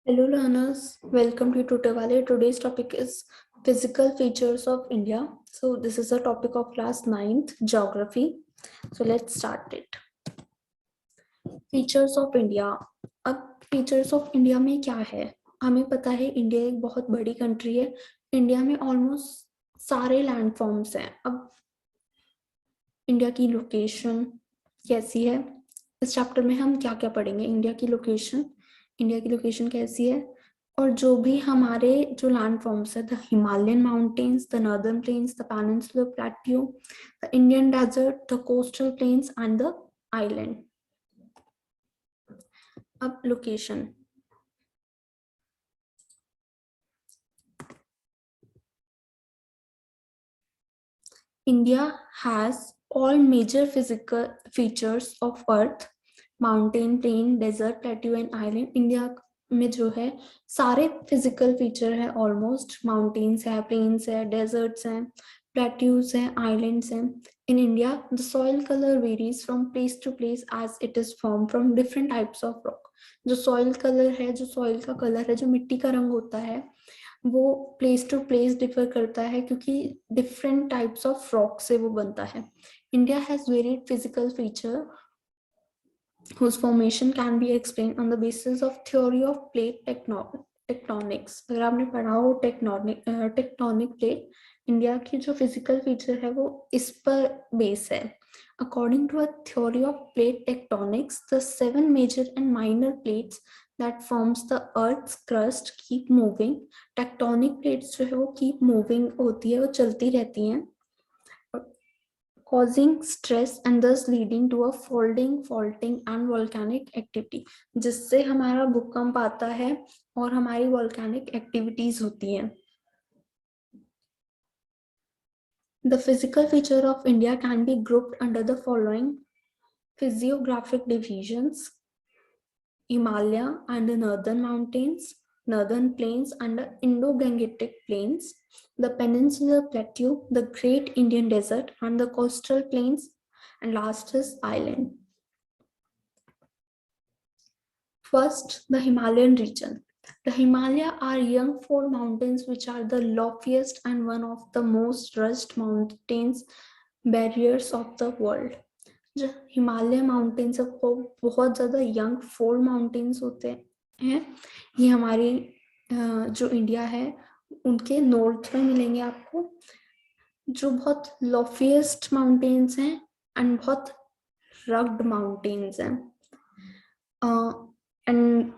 Hello learners, welcome to Tutawale. Today's topic is physical features of India. So this is a topic of class 9th geography. So let's start it. Features of India. अब features of India में क्या है? हमें पता है India एक बहुत बड़ी कंट्री है. इंडिया में ऑलमोस्ट सारे लैंड फॉर्म्स हैं. अब इंडिया की लोकेशन कैसी है? इस चैप्टर में हम क्या क्या पढ़ेंगे? इंडिया की लोकेशन कैसी है, और जो भी हमारे जो लैंड फॉर्म्स है, the Himalayan mountains, the northern plains, the peninsular plateau, the Indian desert, the coastal plains and the island. अब location. India has all major physical features of Earth, mountain, plain, desert, plateau and island. India में जो है सारे physical feature है almost. Mountains है, plains है, deserts हैं, plateaus हैं, आइलैंड्स हैं. In India the soil colour varies from place to place as it is form from different types of rock. जो सॉइल कलर है, जो सॉइल का कलर है, जो मिट्टी का रंग होता है, वो प्लेस टू प्लेस डिफर करता है क्योंकि डिफरेंट टाइप्स ऑफ रॉक से वो बनता है. India has varied physical feature whose formation can be explained on the basis of theory of plate tectonics. अगर आपने पढ़ा हो टेक्टोनिक प्लेट, इंडिया की जो फिजिकल फीचर है वो इस पर बेस है. According to a theory of plate tectonics, the 7 major and minor plates that forms the Earth's crust keep moving. Tectonic plates जो है वो keep moving होती है, वो चलती रहती हैं, causing stress and thus leading to a folding, faulting and volcanic activity, जिससे हमारा भूकंप आता है और हमारी volcanic activities होती हैं. The physical feature of India can be grouped under the following physiographic divisions: Himalaya and the northern mountains, northern plains and the Indo-Gangetic plains, the peninsular plateau, the great Indian desert and the coastal plains, and last is island. First, the Himalayan region. The Himalaya are young fold mountains which are the loftiest and one of the most rugged mountains barriers of the world. जो Himalaya mountains है वो बहुत ज़्यादा young fold mountains होते हैं. ये हमारी जो इंडिया है उनके नॉर्थ में मिलेंगे आपको, जो बहुत लॉफिएस्ट माउंटेन्स हैं एंड बहुत रग्ड माउंटेन्स हैं. एंड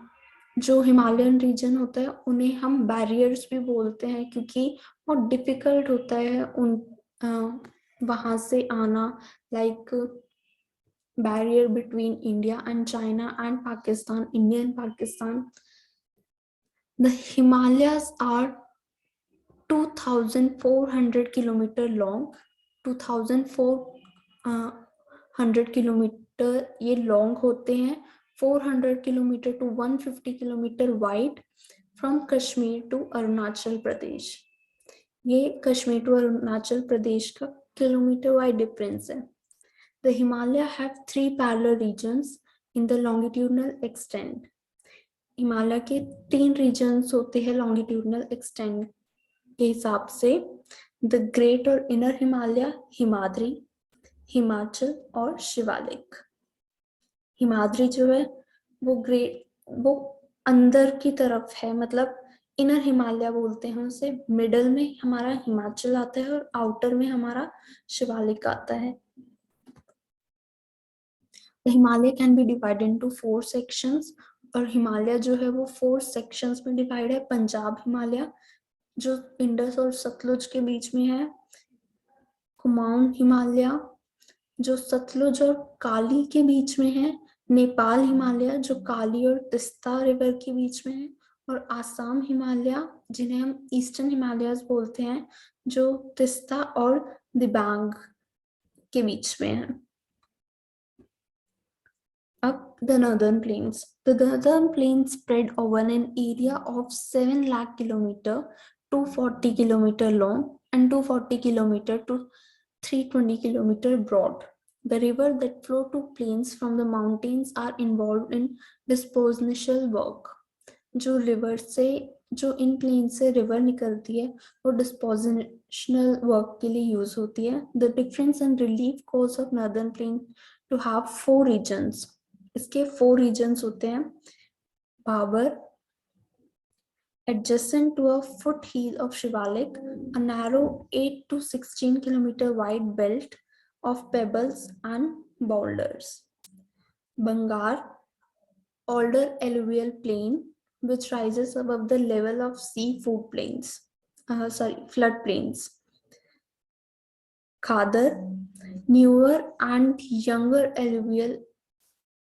जो हिमालयन रीजन होता है उन्हें हम बैरियर्स भी बोलते हैं क्योंकि बहुत डिफिकल्ट होता है उन वहाँ से आना, like barrier between India and China and Pakistan, India and Pakistan. The Himalayas are 2,400 kilometer long. 2,400 kilometre ये लॉन्ग होते हैं. 400 kilometre to 150 kilometre wide from Kashmir to Arunachal Pradesh. ये कश्मीर टू अरुणाचल प्रदेश का किलोमीटर वाइड डिफरेंस है. The Himalaya have 3 parallel regions in the longitudinal extent. Himalaya के 3 regions होते हैं longitudinal extent के हिसाब से. The Great और Inner Himalaya, हिमाद्री, हिमाचल और शिवालिक. हिमाद्री जो है वो अंदर की तरफ है, मतलब इनर हिमालय बोलते हैं उसे. मिडल में हमारा हिमाचल आता है और आउटर में हमारा शिवालिक आता है. The Himalaya can be divided into 4 sections, और हिमालय जो है वो 4 sections में डिवाइड है. पंजाब हिमालय जो इंडस और सतलुज के बीच में है, कुमाऊन हिमालय जो सतलुज और काली के बीच में है, नेपाल हिमालय जो काली और तिस्ता रिवर के बीच में है, और आसाम हिमालय जिन्हें हम ईस्टर्न हिमालयस बोलते हैं जो तिस्ता और दिबांग के बीच में है. Up the northern plains. The northern plains spread over an area of 7 lakh kilometer, 240 kilometer long and 240 kilometer to 320 kilometer broad. The river that flow to plains from the mountains are involved in dispositional work. जो river से, जो इन plane से river निकलती है वो dispositional work के लिए use होती है. The difference in relief course of northern plain to have 4 regions. इसके 4 रीजन्स होते हैं. Bhabar, adjacent to a foothills of Shivalik, a narrow 8 to 16 kilometer wide belt of pebbles and boulders. Bangar, older alluvial plain which rises above the level of flood plains. Khadar, newer and younger alluvial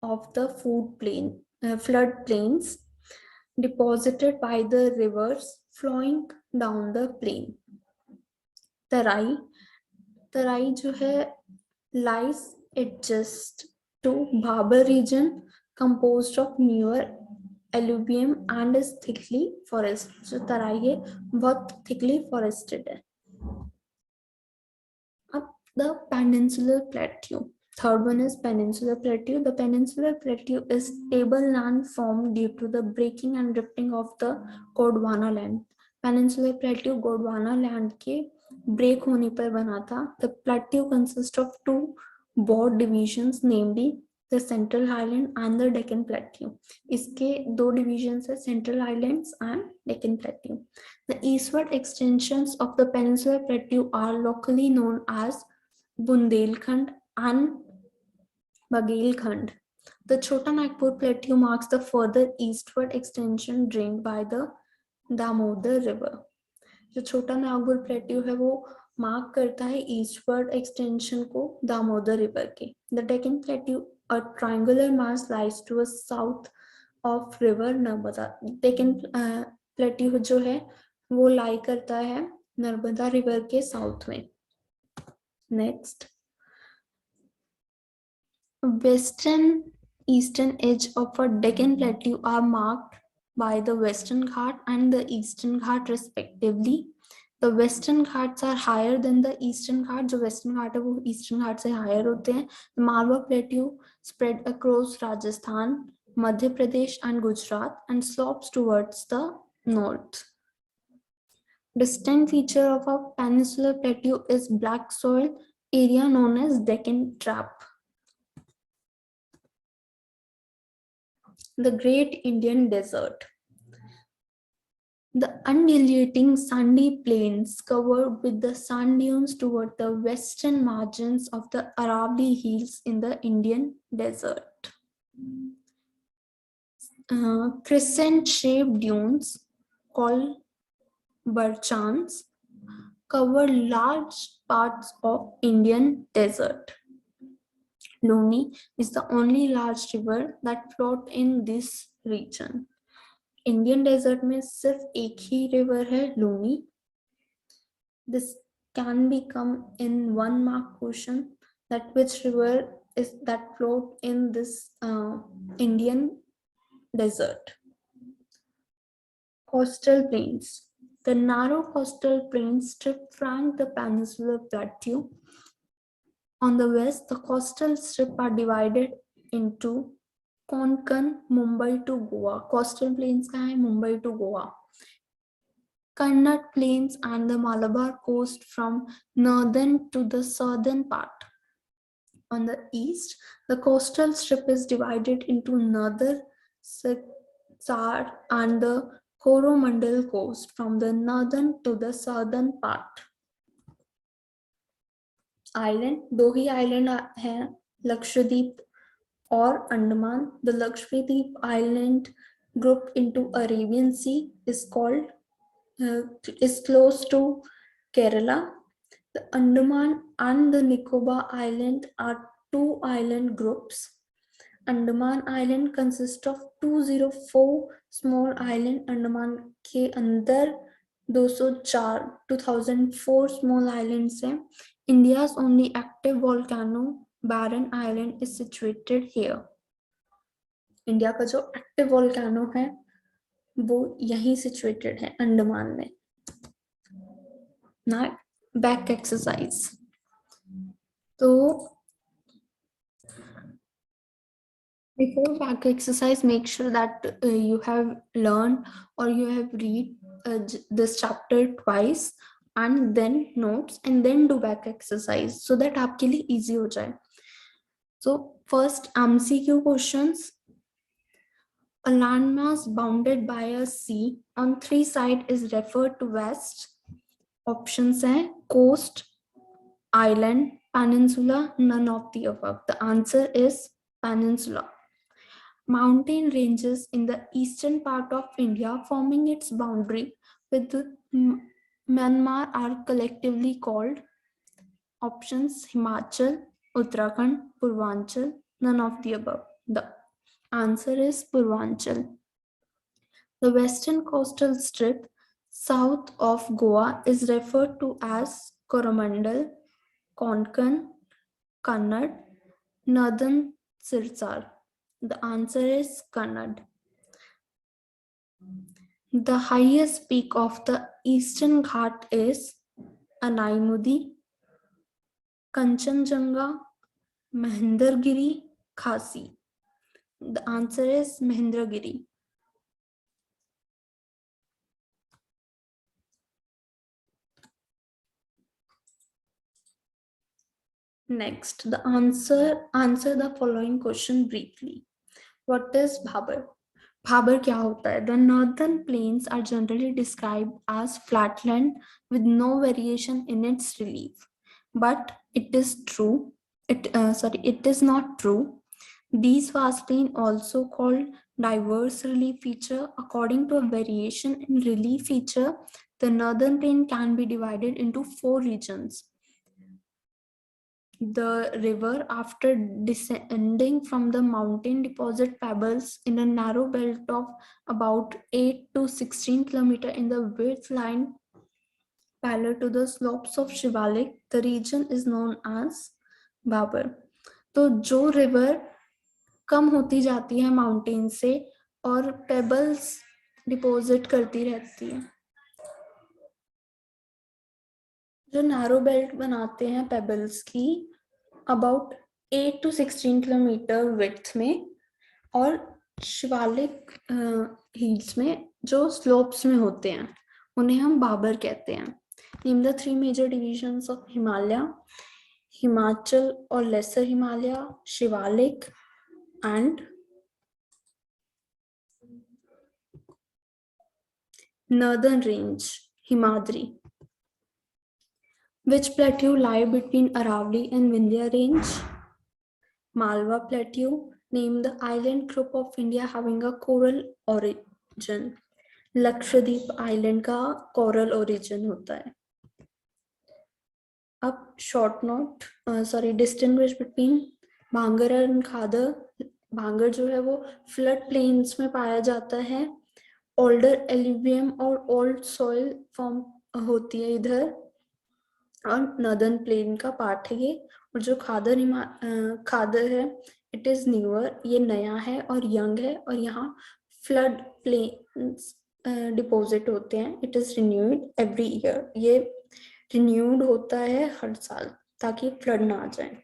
of the flood plains deposited by the rivers flowing down the plain. तराई, तराई जो है lies adjacent to Bhabar region composed of newer alluvium and is thickly forested. जो तराई है बहुत thickly forested है. अब the peninsular plateau. Third one is peninsular plateau. The peninsular plateau is tableland formed due to the breaking and drifting of the Gondwana land. Peninsular plateau Gondwana land के break होने पर बना था. The plateau consists of 2 broad divisions, namely the Central Highland and the Deccan Plateau. इसके 2 divisions है, Central Highlands and Deccan Plateau. The eastward extensions of the Peninsular Plateau are locally known as Bundelkhand and Bagelkhand. The Chota Nagpur Plateau marks the further eastward extension drained by the Damodar River. जो छोटा Nagpur plateau है वो mark करता है eastward extension को Damodar river के. The Deccan plateau, a triangular mass lies to south of river Narmada. Deccan plateau जो है वो लाई करता है नर्मदा रिवर के साउथ में. Next, western eastern edge of a Deccan Plateau are marked by the Western Ghat and the Eastern Ghat respectively. The Western Ghats are higher than the Eastern Ghat. जो Western Ghat है वो Eastern Ghat से higher होते हैं. The Malwa Plateau spread across Rajasthan, Madhya Pradesh and Gujarat and slopes towards the north. Distinct feature of a peninsular plateau is black soil area known as Deccan Trap. The Great Indian Desert. The undulating sandy plains covered with the sand dunes toward the western margins of the Aravalli Hills in the Indian desert. Crescent-shaped dunes called barchans cover large parts of Indian desert. Luni is the only large river that flows in this region. Indian desert में सिर्फ एक ही river है, Luni. This can be come in 1 mark question, that which river is that float in this Indian desert. Coastal plains. The narrow coastal plains strip flank the peninsular plateau. On the west, the coastal strip are divided into Konkan, Mumbai to Goa. Coastal plains का है Mumbai to Goa. Kannada plains and the Malabar coast from northern to the southern part. On the east, the coastal strip is divided into northern Sar and the Coromandel coast from the northern to the southern part. Island, दो ही island हैं, Lakshadweep or Andaman. The Lakshadweep Island grouped into Arabian Sea is close to Kerala. The Andaman and the Nicobar Island are 2 island groups. Andaman Island consists of 204 small island. Andaman के अंदर 2004 small islands हैं. India's only active volcano, Barren Island, is situated here. India का जो active volcano है वो यहीं situated है, अंडमान में. ना बैक एक्सरसाइज. तो Before back exercise, make sure that you have learned or you have read this chapter twice and then notes and then do back exercise so that आपके लिए easy हो जाए. So first MCQ questions. A landmass bounded by a sea on three sides is referred to west. Options हैं coast, island, peninsula, none of the above. The answer is peninsula. Mountain ranges in the eastern part of India forming its boundary with Myanmar are collectively called options Himachal, Uttarakhand, Purvanchal, none of the above. The answer is Purvanchal. The western coastal strip south of Goa is referred to as Coromandel, Konkan, Kannad, Northern Sirsar. The answer is Kannad. The highest peak of the Eastern Ghat is Anaimudi, Kanchenjunga, Mahendragiri, Khasi. The answer is Mahendragiri. Next, answer the following question briefly. What is Bhabar? Bhabar क्या होता है? The northern plains are generally described as flatland with no variation in its relief. But it is true. It is not true. These vast plains, also called diverse relief feature, according to a variation in relief feature, the northern plain can be divided into four regions. The river, after descending from the mountain, deposit pebbles in a narrow belt of about 8 to 16 km in the width line parallel to the slopes of Shivalik. The region is known as Babar. तो जो river कम होती जाती है mountain से और pebbles deposit करती रहती है, जो नैरो बेल्ट बनाते हैं पेबल्स की अबाउट 8 to 16 किलोमीटर विड्थ में, और शिवालिक हिल्स में जो स्लोप्स में होते हैं उन्हें हम बाबर कहते हैं. Name the three major divisions of Himalaya: Himachal और lesser Himalaya, Shivalik and northern range Himadri. Which plateau lie between Aravalli and Vindhya range? Malwa Plateau. Name the island group of India having a coral origin. Lakshadweep Island का coral origin होता है. अब short note, distinguish between भांगर and खादर. भांगर जो है वो flood plains में पाया जाता है. Older alluvium और old soil form होती है इधर, और नॉर्दर्न प्लेन का पार्ट है ये. और जो खादर है इट इज न्यूअर, ये नया है और यंग है, और यहाँ फ्लड प्लेन्स डिपॉजिट होते हैं. It is renewed every year, ये रिन्यूड होता है हर साल ताकि फ्लड ना आ जाए.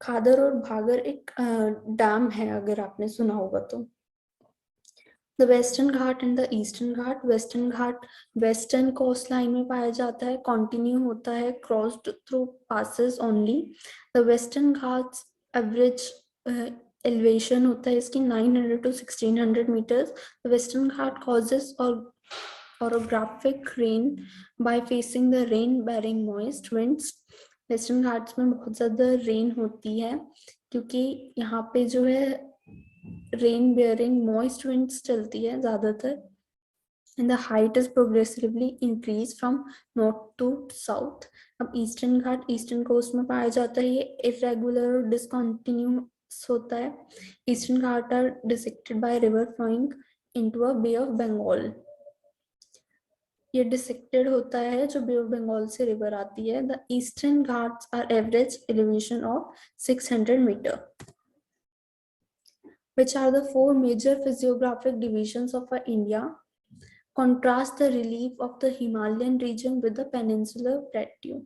खादर और भागर एक डैम है, अगर आपने सुना होगा तो. The Western Ghat and the Eastern Ghat. Western Ghat Western coastline में पाया जाता है, continue होता है, crossed through passes only. The Western Ghats average elevation होता है इसकी 900 to 1600 meters. The Western Ghat causes orographic rain by facing the rain-bearing moist winds. Western Ghats में बहुत ज़्यादा rain होती है क्योंकि यहाँ पे जो है रेन बेयरिंग मॉइस्ट विंड्स चलती है ज्यादातर, and the height is progressively increased from north to south. अब ईस्टर्न घाट ईस्टर्न कोस्ट में पाया जाता है, ये इरेगुलर और डिसकंटिन्यूअस होता है. Eastern Ghat are dissected by river flowing into a bay of Bengal. ये डिसेक्टेड होता है जो बे ऑफ बंगाल से रिवर आती है. The eastern Ghats are average elevation of 600 metre. Which are the four major physiographic divisions of India? Contrast the relief of the Himalayan region with the peninsular plateau.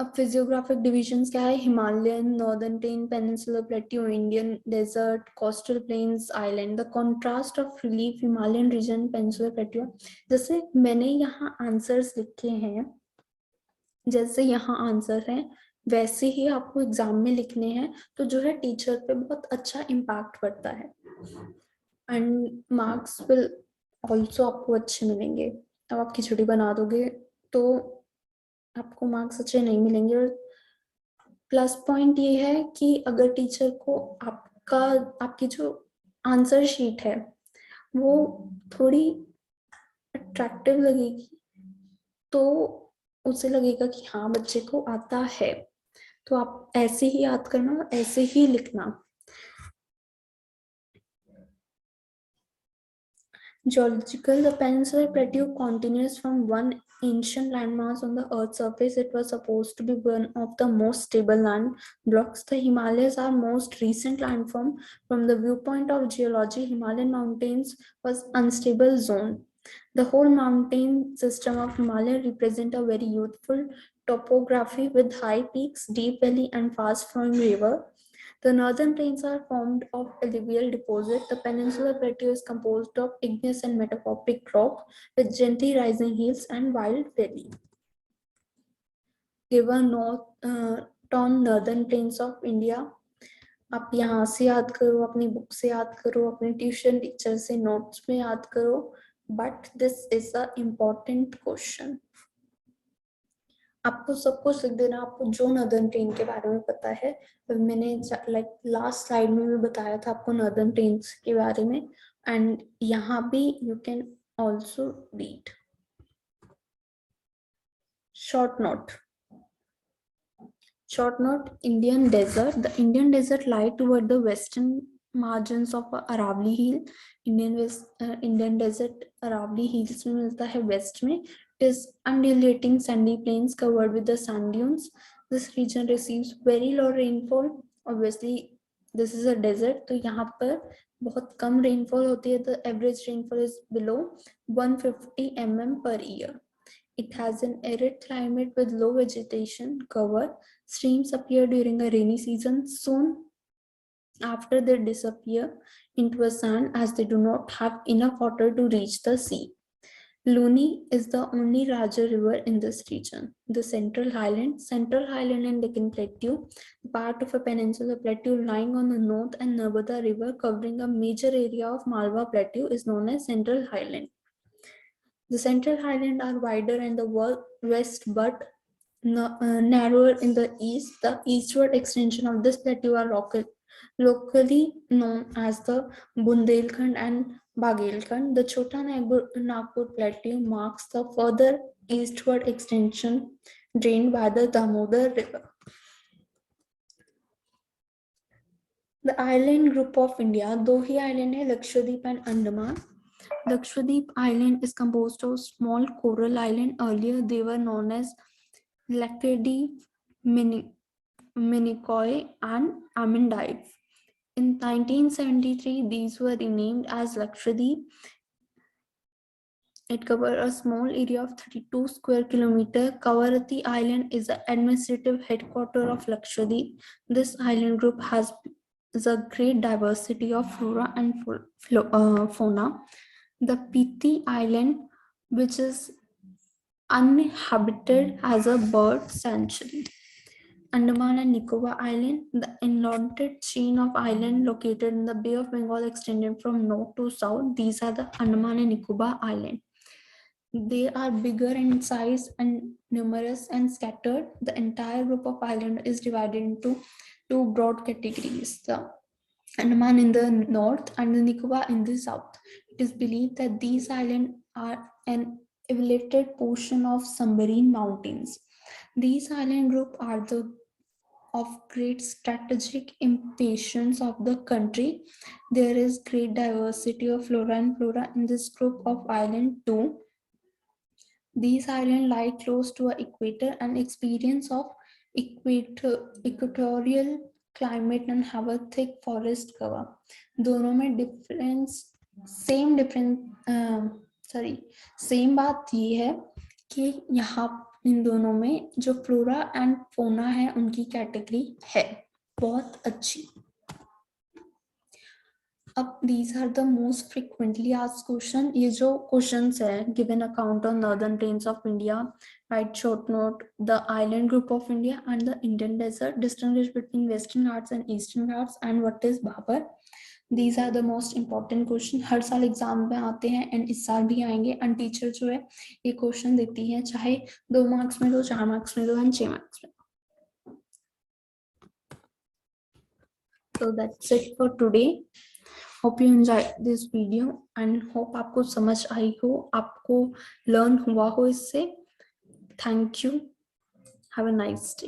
अब physiographic divisions क्या है? Himalayan, northern plain, peninsular plateau, Indian desert, coastal plains, island. The contrast of relief, Himalayan region, peninsular plateau. जैसे मैंने यहाँ answers लिखे हैं, जैसे यहाँ आंसर है वैसे ही आपको एग्जाम में लिखने हैं, तो जो है टीचर पे बहुत अच्छा इम्पैक्ट पड़ता है एंड मार्क्स विल ऑल्सो आपको अच्छे मिलेंगे। अब आप खिचड़ी बना दोगे तो आपको मार्क्स अच्छे नहीं मिलेंगे। और प्लस पॉइंट ये है कि अगर टीचर को आपकी जो आंसर शीट है वो थोड़ी अट्रैक्टिव लगेगी, तो उसे लगेगा कि हाँ बच्चे को आता है, तो आप ऐसे ही याद करना, ऐसे ही लिखना। Geological, the Peninsular Plateau continues from one ancient landmass on the Earth's surface. It was supposed to be one of the most stable land blocks. The Himalayas are most recent landform. From the viewpoint of geology, Himalayan mountains was unstable zone. The whole mountain system of Himalaya represent a very youthful topography with high peaks, deep valley, and fast-flowing river. The northern plains are formed of alluvial deposit. The peninsular plateau is composed of igneous and metamorphic rock with gently rising hills and wild valley. Given on northern plains of India, आप यहाँ से याद करो, अपनी book से याद करो, अपने ट्यूशन टीचर से नोट्स में याद करो, but this is a important question. आपको सब कुछ लिख देना, आपको जो नॉर्दर्न प्लेन के बारे में पता है। मैंने लाइक लास्ट स्लाइड में भी बताया था आपको नॉर्दर्न प्लेन्स के बारे में, एंड यहाँ भी you can also read. Short note, Indian desert. The Indian desert lie toward the western margins of Aravalli Hill. Indian desert Aravalli Hills में मिलता है west में. It is undulating sandy plains covered with the sand dunes. This region receives very low rainfall. Obviously, this is a desert, तो यहाँ पर बहुत कम rainfall होती है. The average rainfall is below 150 mm per year. It has an arid climate with low vegetation cover. Streams appear during a rainy season. Soon after, they disappear into a sand as they do not have enough water to reach the sea. Luni is the only larger river in this region. The Central Highland and Deccan Plateau, part of a peninsular plateau lying on the north and Narbada River covering a major area of Malwa Plateau, is known as Central Highland. The Central Highland are wider in the west but narrower in the east. The eastward extension of this plateau are locally known as the Bundelkhand and Baghelkhand. The Chota Nagpur Plateau marks the further eastward extension drained by the Damodar River. The island group of India, दो ही island है, Lakshadweep and Andaman. Lakshadweep Island is composed of small coral islands. Earlier, they were known as Laccadive, Minicoy, and Amendive. In 1973, these were renamed as Lakshadweep. It covers a small area of 32 square kilometers. Kavaratti Island is the administrative headquarters of Lakshadweep. This island group has a great diversity of flora and fauna. The Piti Island, which is uninhabited, has a bird sanctuary. Andaman and Nicobar Island, the indented chain of islands located in the Bay of Bengal extended from north to south. These are the Andaman and Nicobar Islands. They are bigger in size and numerous and scattered. The entire group of islands is divided into two broad categories: the Andaman in the north and the Nicobar in the south. It is believed that these islands are an elevated portion of submarine mountains. These island groups are of great strategic importance of the country. There is great diversity of flora and fauna in this group of islands too. These islands lie close to the equator and experience of equatorial climate and have a thick forest cover. दोनों में same बात ये है कि यहाँ इन दोनों में जो फ्लोरा एंड फोना है उनकी कैटेगरी है बहुत अच्छी। अब these are the most frequently asked question, ये जो questions है, given account on northern plains of India, write short note the island group of India and the Indian desert, distinguish between western Ghats and eastern Ghats, and what is Bhabar. These are the most important question, हर साल exam में आते हैं and इस साल भी आएंगे। And teacher जो है ये क्वेश्चन देती है, चाहे 2 मार्क्स में दो, 4 मार्क्स में दो एंड 6 मार्क्स में। So that's it for today. Hope you enjoy this video and hope आपको समझ आई हो, आपको लर्न हुआ हो इससे। Thank you, have a nice day.